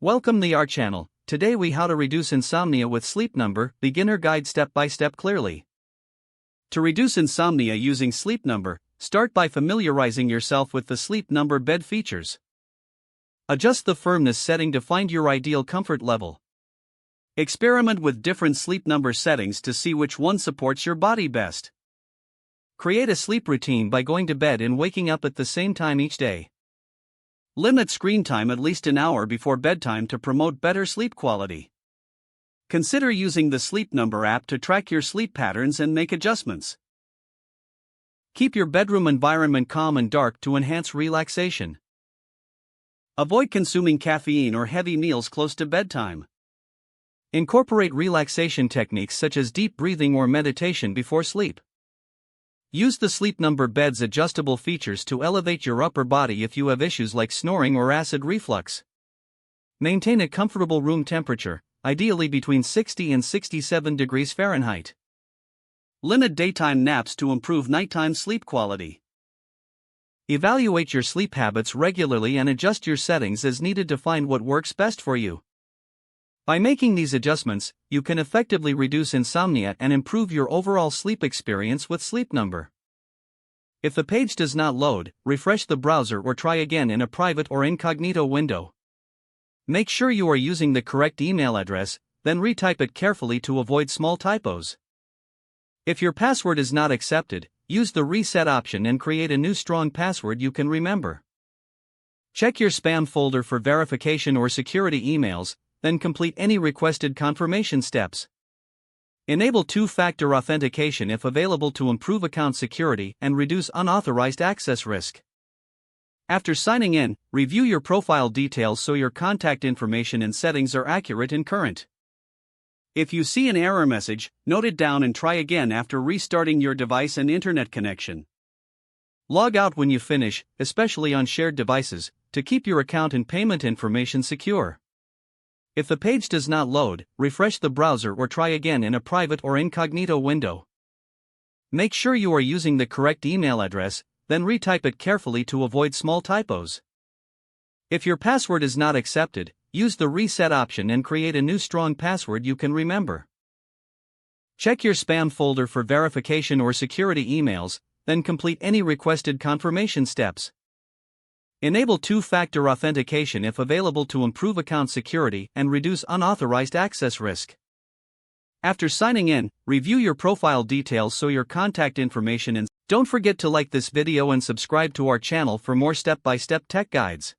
Welcome to our channel. Today we how to reduce insomnia with Sleep Number, beginner guide step by step clearly. To reduce insomnia using Sleep Number, start by familiarizing yourself with the Sleep Number bed features. Adjust the firmness setting to find your ideal comfort level. Experiment with different Sleep Number settings to see which one supports your body best. Create a sleep routine by going to bed and waking up at the same time each day. Limit screen time at least an hour before bedtime to promote better sleep quality. Consider using the Sleep Number app to track your sleep patterns and make adjustments. Keep your bedroom environment calm and dark to enhance relaxation. Avoid consuming caffeine or heavy meals close to bedtime. Incorporate relaxation techniques such as deep breathing or meditation before sleep. Use the Sleep Number bed's adjustable features to elevate your upper body if you have issues like snoring or acid reflux. Maintain a comfortable room temperature, ideally between 60 and 67 degrees Fahrenheit. Limit daytime naps to improve nighttime sleep quality. Evaluate your sleep habits regularly and adjust your settings as needed to find what works best for you. By making these adjustments, you can effectively reduce insomnia and improve your overall sleep experience with Sleep Number. If the page does not load, refresh the browser or try again in a private or incognito window. Make sure you are using the correct email address, then retype it carefully to avoid small typos. If your password is not accepted, use the reset option and create a new strong password you can remember. Check your spam folder for verification or security emails, then complete any requested confirmation steps. Enable two-factor authentication if available to improve account security and reduce unauthorized access risk. After signing in, review your profile details so your contact information and settings are accurate and current. If you see an error message, note it down and try again after restarting your device and internet connection. Log out when you finish, especially on shared devices, to keep your account and payment information secure. If the page does not load, refresh the browser or try again in a private or incognito window. Make sure you are using the correct email address, then retype it carefully to avoid small typos. If your password is not accepted, use the reset option and create a new strong password you can remember. Check your spam folder for verification or security emails, then complete any requested confirmation steps. Enable two-factor authentication if available to improve account security and reduce unauthorized access risk. After signing in, review your profile details so your contact information and don't forget to like this video and subscribe to our channel for more step-by-step tech guides.